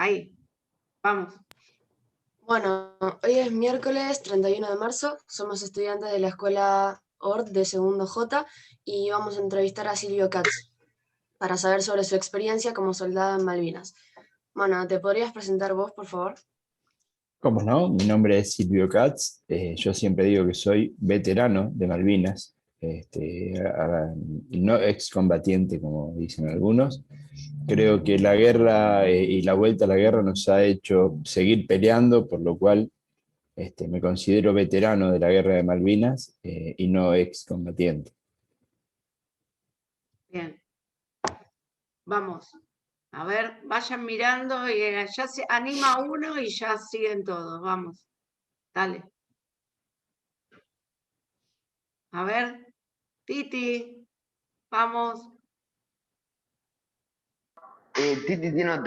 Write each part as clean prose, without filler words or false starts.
Ahí, vamos. Bueno, hoy es miércoles 31 de marzo, somos estudiantes de la escuela ORT de segundo J y vamos a entrevistar a Silvio Katz para saber sobre su experiencia como soldado en Malvinas. Bueno, ¿te podrías presentar vos, por favor? ¿Cómo no? Mi nombre es Silvio Katz. Yo siempre digo que soy veterano de Malvinas, no excombatiente, como dicen algunos. Creo que la guerra y la vuelta a la guerra nos ha hecho seguir peleando, por lo cual me considero veterano de la guerra de Malvinas y no excombatiente. Bien, vamos. A ver, vayan mirando y ya se anima uno y ya siguen todos. Vamos, dale. A ver, Titi, vamos. Titi tiene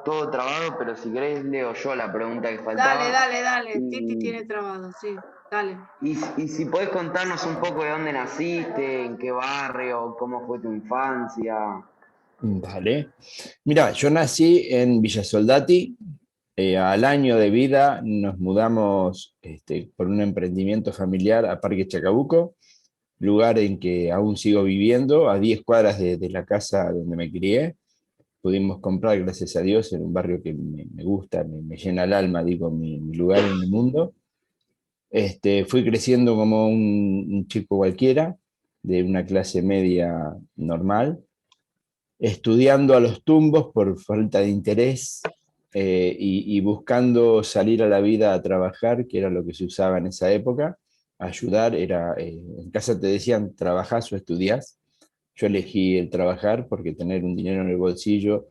todo trabado, pero si querés leo yo la pregunta que faltaba. Dale. Titi tiene trabado, sí, dale. Y si podés contarnos un poco de dónde naciste, en qué barrio, cómo fue tu infancia. Vale. Mira, yo nací en Villa Soldati. Al año de vida nos mudamos por un emprendimiento familiar a Parque Chacabuco, lugar en que aún sigo viviendo, a 10 cuadras de la casa donde me crié. Pudimos comprar, gracias a Dios, en un barrio que me gusta, me llena el alma, digo, mi lugar en el mundo. Fui creciendo como un chico cualquiera, de una clase media normal, estudiando a los tumbos por falta de interés y buscando salir a la vida a trabajar, que era lo que se usaba en esa época. Ayudar era, en casa te decían, trabajás o estudiás. Yo elegí el trabajar porque tener un dinero en el bolsillo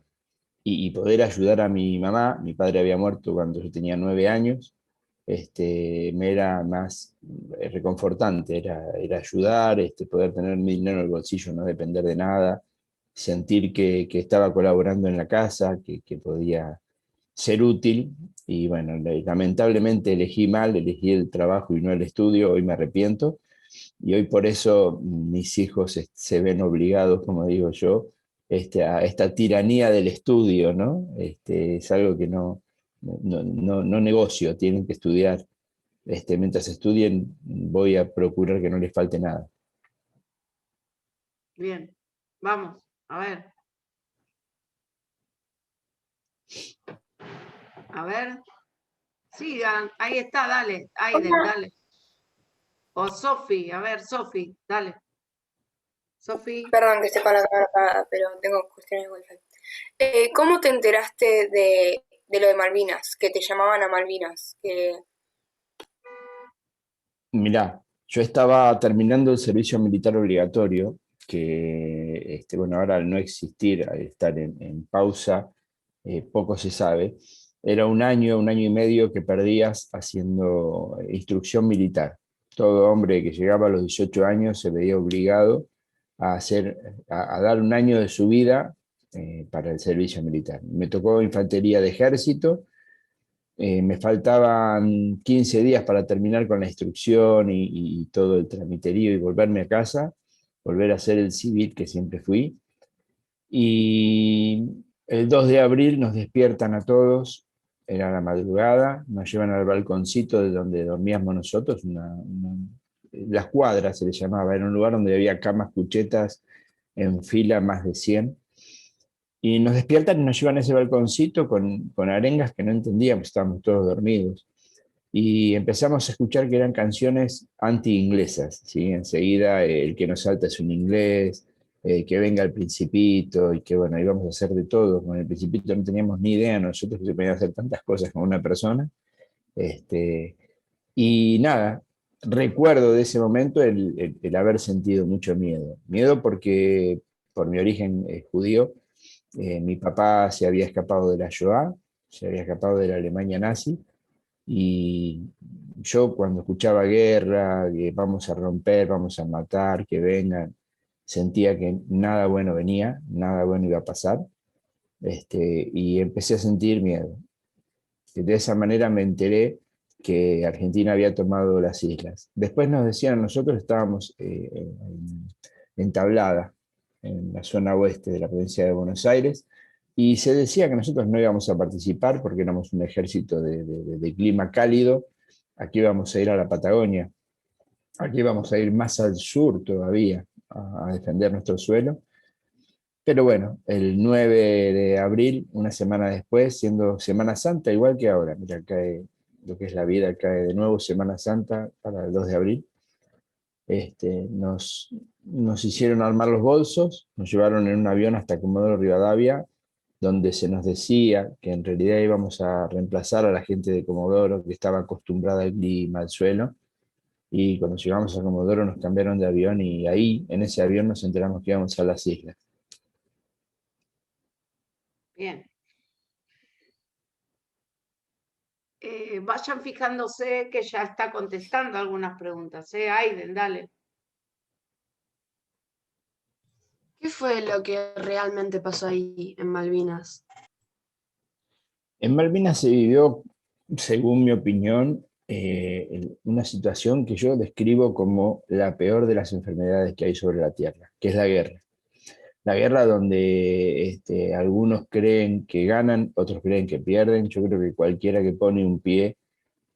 y poder ayudar a mi mamá. Mi padre había muerto cuando yo tenía 9 años. Me era más reconfortante, era ayudar, poder tener mi dinero en el bolsillo, no depender de nada, sentir que estaba colaborando en la casa, que podía ser útil. Y bueno, lamentablemente elegí mal, elegí el trabajo y no el estudio. Hoy me arrepiento y hoy por eso mis hijos se ven obligados, como digo yo, a esta tiranía del estudio, ¿no? Es algo que no negocio, tienen que estudiar. Mientras estudien voy a procurar que no les falte nada. Bien, vamos, a ver. A ver. Sigan, ahí está, dale, Aiden, dale. O Sofi, a ver, Sofi, dale. Sofi. Perdón que esté con la cámara apagada, pero tengo cuestiones de wifi. ¿Cómo te enteraste de lo de Malvinas? Que te llamaban a Malvinas. Mirá, yo estaba terminando el servicio militar obligatorio, que bueno, ahora al no existir, al estar en pausa, poco se sabe. Era un año y medio que perdías haciendo instrucción militar. Todo hombre que llegaba a los 18 años se veía obligado a dar un año de su vida para el servicio militar. Me tocó infantería de ejército. Me faltaban 15 días para terminar con la instrucción y todo el tramiterío y volverme a casa, volver a ser el civil que siempre fui. Y el 2 de abril nos despiertan a todos, era la madrugada, nos llevan al balconcito de donde dormíamos nosotros, las cuadras se le llamaba, era un lugar donde había camas, cuchetas en fila, más de 100. Y nos despiertan y nos llevan a ese balconcito con arengas que no entendíamos, estábamos todos dormidos. Y empezamos a escuchar que eran canciones anti-inglesas, ¿sí? Enseguida el que nos salta es un inglés, que venga el Principito, y que bueno, íbamos a hacer de todo. Con el Principito no teníamos ni idea nosotros que se podían hacer tantas cosas con una persona. Y nada, recuerdo de ese momento el haber sentido mucho miedo. Miedo porque por mi origen judío, mi papá se había escapado de la Shoah, se había escapado de la Alemania nazi, y yo cuando escuchaba guerra, que vamos a romper, vamos a matar, que vengan, sentía que nada bueno venía, nada bueno iba a pasar, y empecé a sentir miedo. De esa manera me enteré que Argentina había tomado las islas. Después nos decían, nosotros estábamos en Tablada, en la zona oeste de la provincia de Buenos Aires, y se decía que nosotros no íbamos a participar porque éramos un ejército de clima cálido, aquí íbamos a ir a la Patagonia, aquí íbamos a ir más al sur todavía a defender nuestro suelo. Pero bueno, el 9 de abril, una semana después, siendo Semana Santa, igual que ahora, mira, cae lo que es la vida, cae de nuevo Semana Santa para el 2 de abril, nos hicieron armar los bolsos, nos llevaron en un avión hasta Comodoro Rivadavia, donde se nos decía que en realidad íbamos a reemplazar a la gente de Comodoro, que estaba acostumbrada al clima, al suelo, y cuando llegamos a Comodoro nos cambiaron de avión y ahí, en ese avión, nos enteramos que íbamos a las islas. Bien. Vayan fijándose que ya está contestando algunas preguntas. Aiden, dale. ¿Qué fue lo que realmente pasó ahí en Malvinas? En Malvinas se vivió, según mi opinión, una situación que yo describo como la peor de las enfermedades que hay sobre la Tierra, que es la guerra. La guerra donde algunos creen que ganan, otros creen que pierden. Yo creo que cualquiera que pone un pie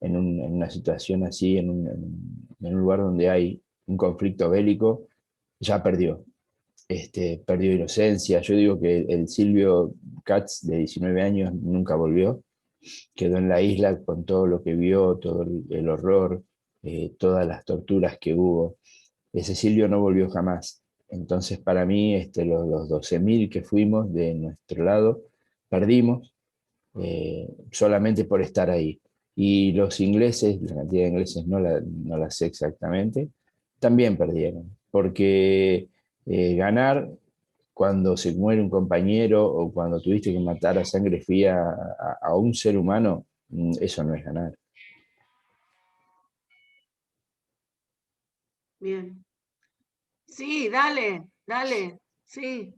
en una situación así, en un lugar donde hay un conflicto bélico, ya perdió. Perdió inocencia. Yo digo que el Silvio Katz de 19 años nunca volvió, quedó en la isla con todo lo que vio, todo el horror, todas las torturas que hubo. Ese Silvio no volvió jamás. Entonces, para mí, los 12.000 que fuimos de nuestro lado, perdimos solamente por estar ahí. Y los ingleses, la cantidad de ingleses no la sé exactamente, también perdieron, porque ganar cuando se muere un compañero o cuando tuviste que matar a sangre fría a un ser humano, eso no es ganar. Bien. Sí, dale, dale, sí.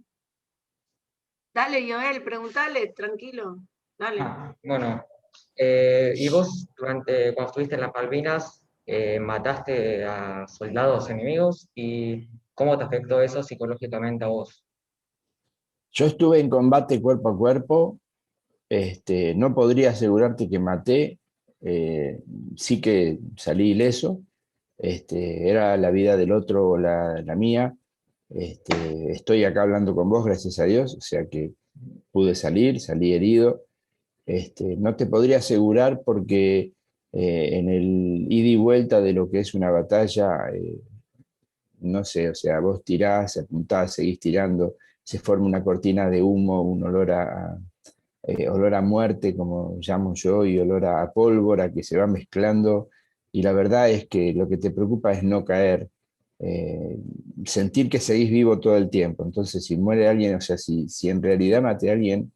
Dale, Joel, preguntale, tranquilo. Dale. Bueno, y vos cuando estuviste en las Malvinas, mataste a soldados enemigos y ¿cómo te afectó eso psicológicamente a vos? Yo estuve en combate cuerpo a cuerpo, no podría asegurarte que maté, sí que salí ileso, era la vida del otro o la mía. Estoy acá hablando con vos, gracias a Dios, o sea que pude salir, salí herido. No te podría asegurar porque en el ida y vuelta de lo que es una batalla, no sé, o sea, vos tirás, apuntás, seguís tirando, se forma una cortina de humo, un olor a muerte, como llamo yo, y olor a pólvora que se va mezclando. Y la verdad es que lo que te preocupa es no caer, eh, sentir que seguís vivo todo el tiempo. Entonces, si muere alguien, o sea, si en realidad maté a alguien,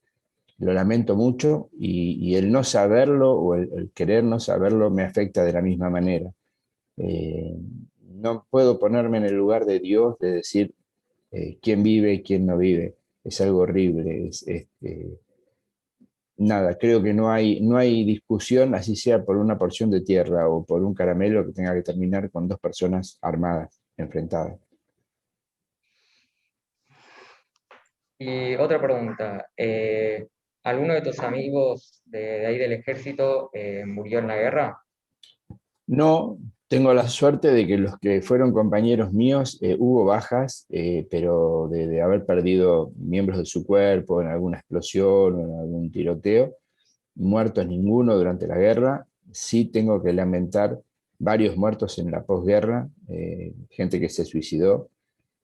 lo lamento mucho y el no saberlo o el querer no saberlo me afecta de la misma manera. No puedo ponerme en el lugar de Dios de decir quién vive y quién no vive. Es algo horrible. Nada, creo que no hay discusión, así sea por una porción de tierra o por un caramelo, que tenga que terminar con dos personas armadas, enfrentadas. Y otra pregunta, ¿alguno de tus amigos de ahí del ejército murió en la guerra? No, tengo la suerte de que los que fueron compañeros míos, hubo bajas, pero de haber perdido miembros de su cuerpo en alguna explosión o en algún tiroteo, muertos ninguno durante la guerra. Sí tengo que lamentar varios muertos en la posguerra, gente que se suicidó,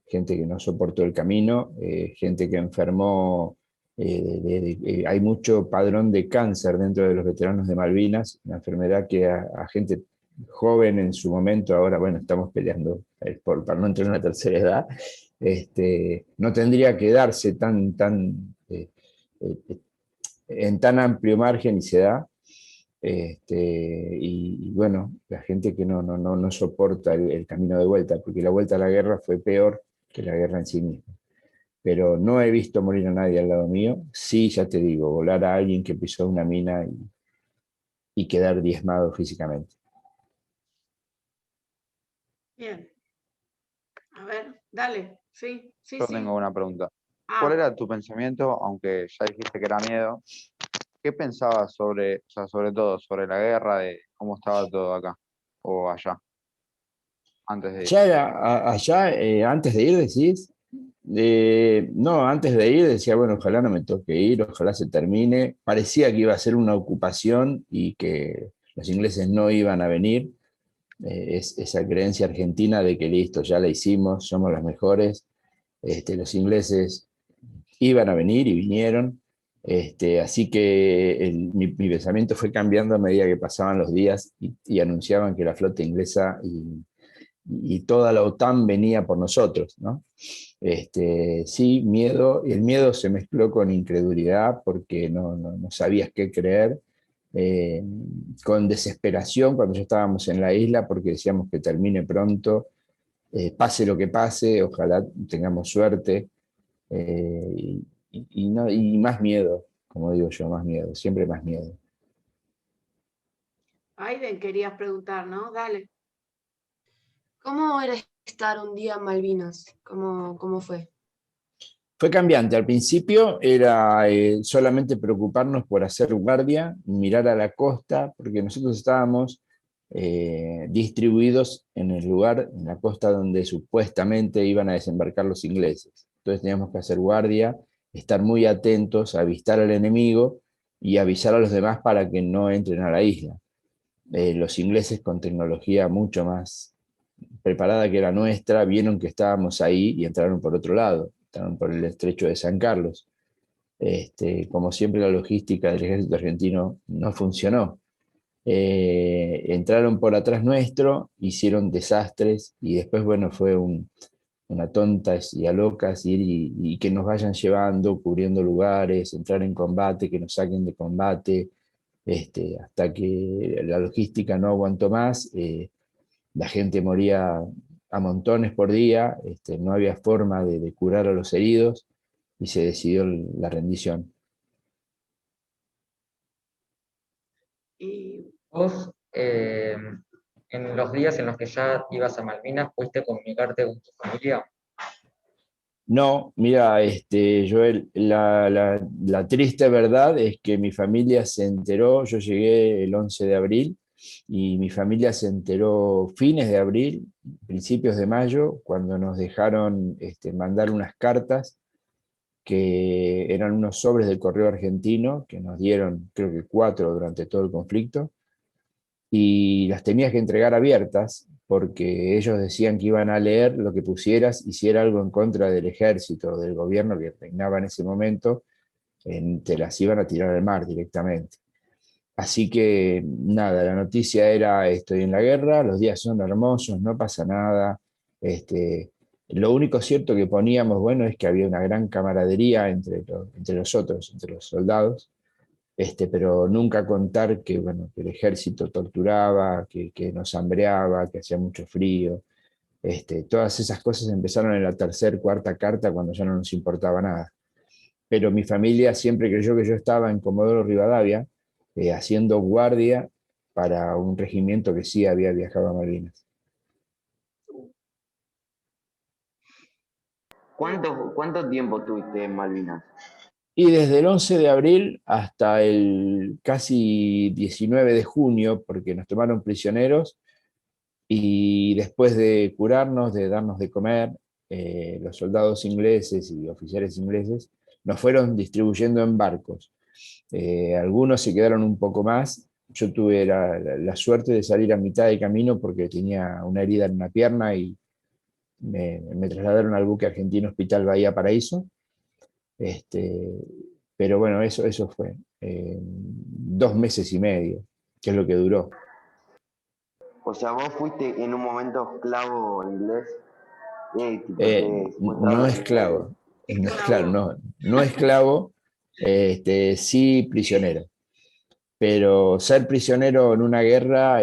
gente que no soportó el camino, gente que enfermó. Hay mucho padrón de cáncer dentro de los veteranos de Malvinas, una enfermedad que a gente joven en su momento, ahora bueno, estamos peleando para no entrar en la tercera edad, no tendría que darse en tan amplio margen y se da. Y bueno, la gente que no soporta el camino de vuelta, porque la vuelta a la guerra fue peor que la guerra en sí misma. Pero no he visto morir a nadie al lado mío. Sí, ya te digo, volar a alguien que pisó una mina y quedar diezmado físicamente. Bien. A ver, dale. Sí, sí, Yo sí. tengo una pregunta. ¿Cuál Ah, era tu pensamiento, aunque ya dijiste que era miedo? ¿Qué pensabas sobre, o sea, sobre todo, sobre la guerra, de cómo estaba todo acá o allá, antes de ir? Allá, antes de ir, decís, no, antes de ir decía, bueno, ojalá no me toque ir, ojalá se termine. Parecía que iba a ser una ocupación y que los ingleses no iban a venir. Es esa creencia argentina de que listo, ya la hicimos, somos los mejores. Los ingleses iban a venir y vinieron. Así que mi pensamiento fue cambiando a medida que pasaban los días y anunciaban que la flota inglesa y toda la OTAN venía por nosotros, ¿no? Sí, miedo, y el miedo se mezcló con incredulidad porque no sabías qué creer, eh, con desesperación cuando ya estábamos en la isla porque decíamos que termine pronto, pase lo que pase, ojalá tengamos suerte, y más miedo, como digo yo, más miedo, siempre más miedo. Aiden, querías preguntar, ¿no? Dale. ¿Cómo era estar un día en Malvinas? ¿Cómo fue? Fue cambiante. Al principio era solamente preocuparnos por hacer guardia, mirar a la costa, porque nosotros estábamos distribuidos en el lugar, en la costa donde supuestamente iban a desembarcar los ingleses. Entonces teníamos que hacer guardia, estar muy atentos, avistar al enemigo y avisar a los demás para que no entren a la isla. Los ingleses, con tecnología mucho más preparada que la nuestra, vieron que estábamos ahí y entraron por otro lado, entraron por el estrecho de San Carlos. Como siempre, la logística del ejército argentino no funcionó. Entraron por atrás nuestro, hicieron desastres y después, bueno, fue una tontas y a locas ir y que nos vayan llevando, cubriendo lugares, entrar en combate, que nos saquen de combate, hasta que la logística no aguantó más. La gente moría a montones por día, no había forma de curar a los heridos y se decidió la rendición. Y Vos, en los días en los que ya ibas a Malvinas, ¿pudiste comunicarte con tu familia? No, mira, Joel, la triste verdad es que mi familia se enteró, yo llegué el 11 de abril y mi familia se enteró fines de abril, principios de mayo, cuando nos dejaron mandar unas cartas que eran unos sobres del correo argentino, que nos dieron creo que 4 durante todo el conflicto, y las tenías que entregar abiertas porque ellos decían que iban a leer lo que pusieras y si era algo en contra del ejército o del gobierno que reinaba en ese momento, te las iban a tirar al mar directamente. Así que nada, la noticia era estoy en la guerra, los días son hermosos, no pasa nada. Lo único cierto que poníamos, bueno, es que había una gran camaradería entre nosotros, entre los soldados, pero nunca contar que, bueno, que el ejército torturaba, que nos hambreaba, que hacía mucho frío. Todas esas cosas empezaron en la tercera, cuarta carta cuando ya no nos importaba nada. Pero mi familia siempre creyó que yo estaba en Comodoro Rivadavia, haciendo guardia para un regimiento que sí había viajado a Malvinas. ¿Cuánto tiempo tuviste en Malvinas? Y desde el 11 de abril hasta el casi 19 de junio, porque nos tomaron prisioneros, y después de curarnos, de darnos de comer, los soldados ingleses y oficiales ingleses nos fueron distribuyendo en barcos. Algunos se quedaron un poco más. Yo tuve la suerte de salir a mitad de camino porque tenía una herida en una pierna y me trasladaron al buque argentino Hospital Bahía Paraíso. Este, pero bueno, eso fue 2 meses y medio, que es lo que duró. O sea, vos fuiste en un momento esclavo inglés, tipo, te No secuestraron los ingleses. esclavo, claro, no esclavo, sí prisionero. Pero ser prisionero en una guerra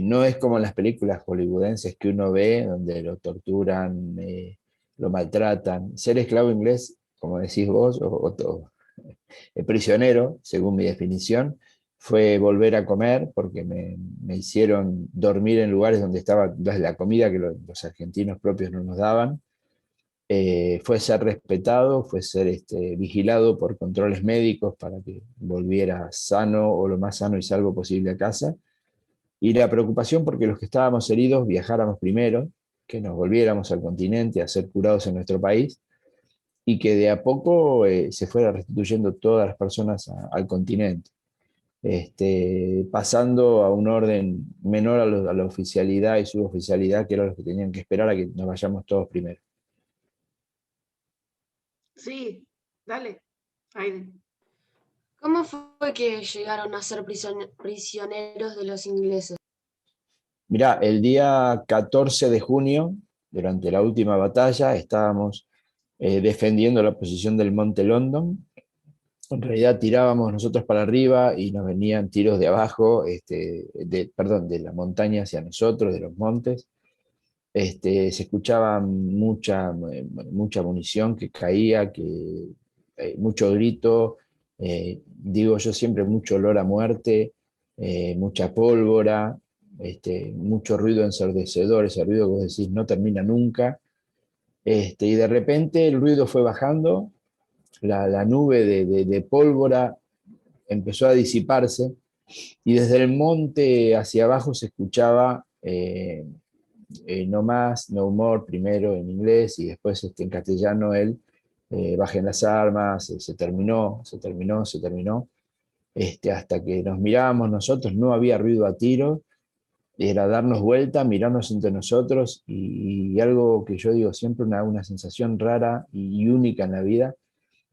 no es como en las películas hollywoodenses que uno ve, donde lo torturan, lo maltratan. Ser esclavo inglés, como decís vos, prisionero, según mi definición, fue volver a comer porque me hicieron dormir en lugares donde estaba la comida que los argentinos propios no nos daban. fue ser respetado, fue ser vigilado por controles médicos para que volviera sano o lo más sano y salvo posible a casa. Y la preocupación porque los que estábamos heridos viajáramos primero, que nos volviéramos al continente a ser curados en nuestro país, y que de a poco se fuera restituyendo todas las personas al continente, pasando a un orden menor a la oficialidad y suboficialidad, que eran los que tenían que esperar a que nos vayamos todos primero. Sí, dale, Aiden. ¿Cómo fue que llegaron a ser prisioneros de los ingleses? Mirá, el día 14 de junio, durante la última batalla, estábamos defendiendo la posición del Monte London. En realidad tirábamos nosotros para arriba y nos venían tiros de abajo, de la montaña hacia nosotros, de los montes. Se escuchaba mucha munición que caía, mucho grito, digo yo siempre mucho olor a muerte, mucha pólvora, mucho ruido ensordecedor, ese ruido que vos decís no termina nunca. Y de repente el ruido fue bajando, la nube de pólvora empezó a disiparse y desde el monte hacia abajo se escuchaba no más, no more primero en inglés y después en castellano bajen las armas, se terminó, hasta que nos mirábamos nosotros, no había ruido a tiro, era darnos vuelta, mirarnos entre nosotros y algo que yo digo siempre, una sensación rara y única en la vida,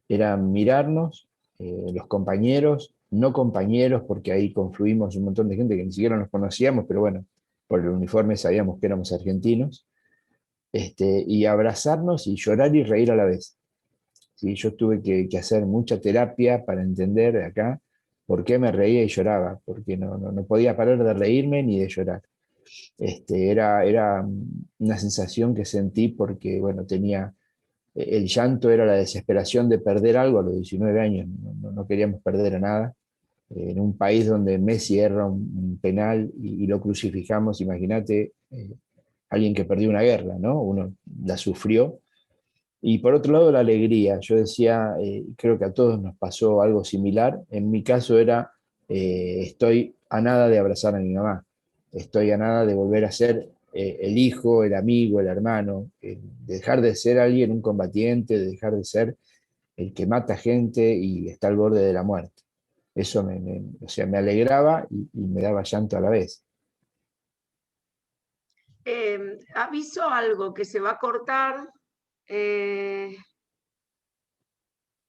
era mirarnos, los compañeros, no compañeros, porque ahí confluimos un montón de gente que ni siquiera nos conocíamos, pero bueno, por el uniforme sabíamos que éramos argentinos, y abrazarnos y llorar y reír a la vez. ¿Sí? Yo tuve que hacer mucha terapia para entender acá por qué me reía y lloraba, porque no podía parar de reírme ni de llorar. Era una sensación que sentí porque, bueno, el llanto era la desesperación de perder algo a los 19 años, no queríamos perder a nada. En un país donde Messi erra un penal y lo crucificamos, imagínate, alguien que perdió una guerra, ¿no? Uno la sufrió. Y por otro lado, la alegría. Yo decía, creo que a todos nos pasó algo similar. En mi caso era, estoy a nada de abrazar a mi mamá, estoy a nada de volver a ser el hijo, el amigo, el hermano, de dejar de ser alguien, un combatiente, de dejar de ser el que mata gente y está al borde de la muerte. Eso o sea, me alegraba y me daba llanto a la vez. Aviso algo que se va a cortar. ¿Qué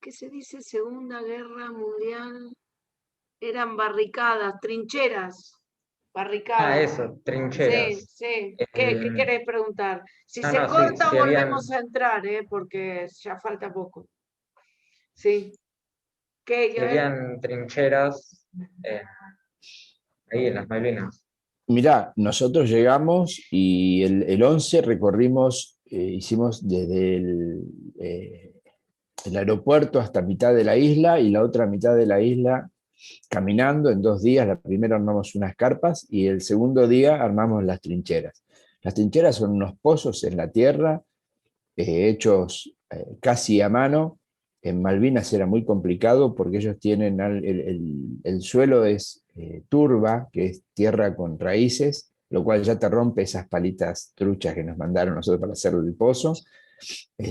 se dice? Segunda Guerra Mundial. Eran barricadas, trincheras. Barricadas. Eso, trincheras. Sí. ¿Qué querés preguntar? Si No, se no, corta, sí volvemos a entrar, porque ya falta poco. Sí. si habían trincheras ahí en las Malvinas. Mirá, nosotros llegamos y el 11 recorrimos, hicimos desde el aeropuerto hasta mitad de la isla y la otra mitad de la isla caminando en 2 días. La primera armamos unas carpas y el segundo día armamos las trincheras. Las trincheras son unos pozos en la tierra, hechos casi a mano. En Malvinas era muy complicado porque ellos tienen, el suelo es turba, que es tierra con raíces, lo cual ya te rompe esas palitas truchas que nos mandaron nosotros para hacer el pozo.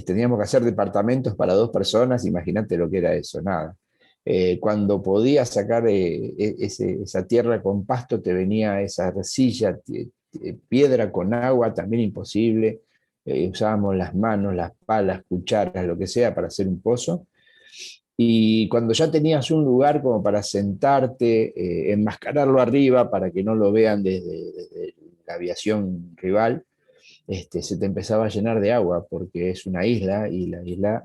Teníamos que hacer departamentos para 2 personas, imagínate lo que era eso, nada. Cuando podías sacar esa tierra con pasto, te venía esa arcilla, piedra con agua, también imposible. Usábamos las manos, las palas, cucharas, lo que sea para hacer un pozo. Y cuando ya tenías un lugar como para sentarte, enmascararlo arriba para que no lo vean desde la aviación rival, se te empezaba a llenar de agua porque es una isla y la isla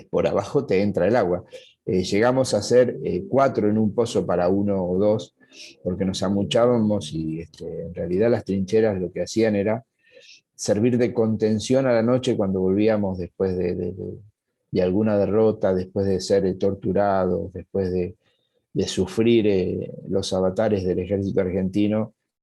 por abajo te entra el agua. Llegamos a hacer 4 en un pozo para 1 o 2 porque nos amuchábamos y en realidad las trincheras lo que hacían era servir de contención a la noche cuando volvíamos después de alguna derrota, después de ser torturados, después de sufrir los avatares del ejército argentino.